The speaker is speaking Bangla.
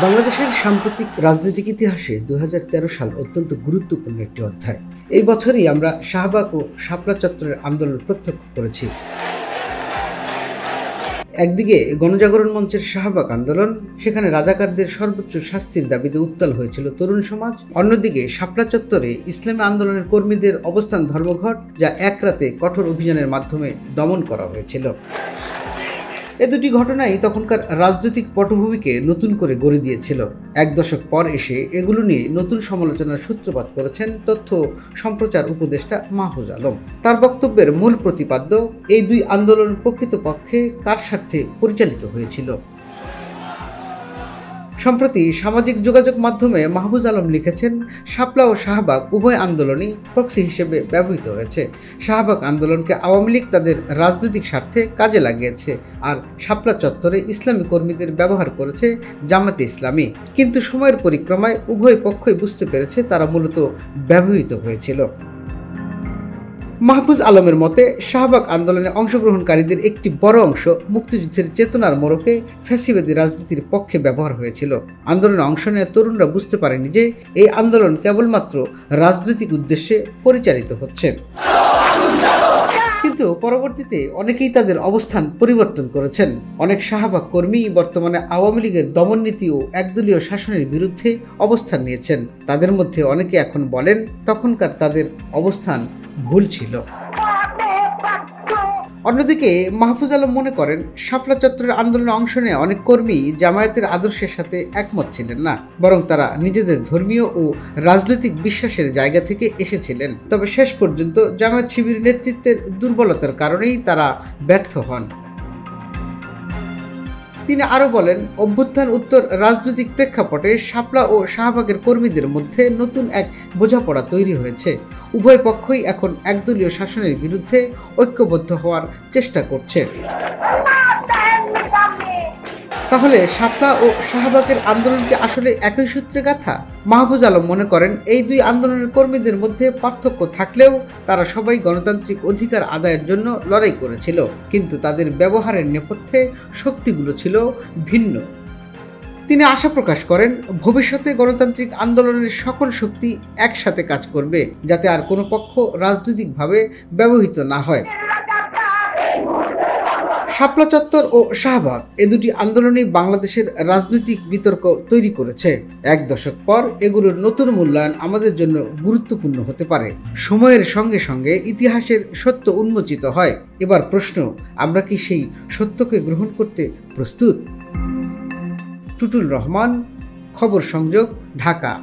বাংলাদেশের সাম্প্রতিক রাজনৈতিক ইতিহাসে ২০১৩ সাল অত্যন্ত গুরুত্বপূর্ণ একটি অধ্যায়। এই বছরই আমরা শাহবাগ ও শাপলা চত্বরের আন্দোলন প্রত্যক্ষ করেছি। একদিকে গণজাগরণ মঞ্চের শাহবাগ আন্দোলন, সেখানে রাজাকারদের সর্বোচ্চ শাস্তির দাবিতে উত্তাল হয়েছিল তরুণ সমাজ। অন্যদিকে শাপলা চত্বরে ইসলামী আন্দোলনের কর্মীদের অবস্থান ধর্মঘট, যা এক রাতে কঠোর অভিযানের মাধ্যমে দমন করা হয়েছিল। এ দুটি ঘটনাই তখনকার রাজনৈতিক পটভূমিকে নতুন করে গড়ে দিয়েছিল। এক দশক পর এসে এগুলো নিয়ে নতুন সমালোচনার সূত্রপাত করেছেন তথ্য সম্প্রচার উপদেষ্টা মাহফুজ আলম। তার বক্তব্যের মূল প্রতিপাদ্য, এই দুই আন্দোলন প্রকৃতপক্ষে কার স্বার্থে পরিচালিত হয়েছিল। সম্প্রতি সামাজিক যোগাযোগ মাধ্যমে মাহফুজ আলম লিখেছেন, শাপলা ও শাহবাগ উভয় আন্দোলনই প্রক্সি হিসেবে ব্যবহৃত হয়েছে। শাহবাগ আন্দোলনকে আওয়ামী লীগ তাদের রাজনৈতিক স্বার্থে কাজে লাগিয়েছে, আর শাপলা চত্বরে ইসলামী কর্মীদের ব্যবহার করেছে জামাতে ইসলামী। কিন্তু সময়ের পরিক্রমায় উভয় পক্ষই বুঝতে পেরেছে তারা মূলত ব্যবহৃত হয়েছিল। মাহফুজ আলমের মতে, শাহবাগ আন্দোলনে অংশগ্রহণকারীদের একটি বড় অংশ মুক্তিযুদ্ধের চেতনার মোড়কে ফ্যাসিবাদী রাজনীতির পক্ষে ব্যবহার হয়েছিল। আন্দোলনে অংশ নেওয়া তরুণরা বুঝতে পারেনি যে এই আন্দোলন কেবলমাত্র রাজনৈতিক উদ্দেশ্যে পরিচালিত হচ্ছে। কিন্তু পরবর্তীতে অনেকেই তাদের অবস্থান পরিবর্তন করেছেন। অনেক শাহবাগ কর্মী বর্তমানে আওয়ামী লীগের দমননীতি ও একদলীয় শাসনের বিরুদ্ধে অবস্থান নিয়েছেন। তাদের মধ্যে অনেকে এখন বলেন, তখনকার তাদের অবস্থান ভুল ছিল। অন্যদিকে মাহফুজ আলম মনে করেন, শাপলা চত্বরের আন্দোলনে অংশ নেওয়া অনেক কর্মী জামায়াতের আদর্শের সাথে একমত ছিলেন না, বরং তারা নিজেদের ধর্মীয় ও রাজনৈতিক বিশ্বাসের জায়গা থেকে এসেছিলেন। তবে শেষ পর্যন্ত জামায়াত শিবির নেতৃত্বের দুর্বলতার কারণেই তারা ব্যর্থ হন। তিনি আরও বলেন, অভ্যুত্থান উত্তর রাজনৈতিক প্রেক্ষাপটে শাপলা ও শাহবাগের কর্মীদের মধ্যে নতুন এক বোঝাপড়া তৈরি হয়েছে। উভয় পক্ষই এখন একদলীয় শাসনের বিরুদ্ধে ঐক্যবদ্ধ হওয়ার চেষ্টা করছে। তাহলে শাপলা ও শাহবাগের আন্দোলনটি আসলে একই সূত্রে গাঁথা? মাহফুজ আলম মনে করেন, এই দুই আন্দোলনের কর্মীদের মধ্যে পার্থক্য থাকলেও তারা সবাই গণতান্ত্রিক অধিকার আদায়ের জন্য লড়াই করেছিল, কিন্তু তাদের ব্যবহারের নেপথ্যে শক্তিগুলো ছিল ভিন্ন। তিনি আশা প্রকাশ করেন, ভবিষ্যতে গণতান্ত্রিক আন্দোলনের সকল শক্তি একসাথে কাজ করবে, যাতে আর কোনো পক্ষ রাজনৈতিকভাবে ব্যবহৃত না হয়। শাপলা চত্বর ও শাহবাগ এ দুটি আন্দোলনই বাংলাদেশের রাজনৈতিক বিতর্ক তৈরি করেছে। এক দশক পর এগুলোর নতুন মূল্যায়ন আমাদের জন্য গুরুত্বপূর্ণ হতে পারে। সময়ের সঙ্গে সঙ্গে ইতিহাসের সত্য উন্মোচিত হয়। এবার প্রশ্ন, আমরা কি সেই সত্যকে গ্রহণ করতে প্রস্তুত? টুটুল রহমান, খবর সংযোগ, ঢাকা।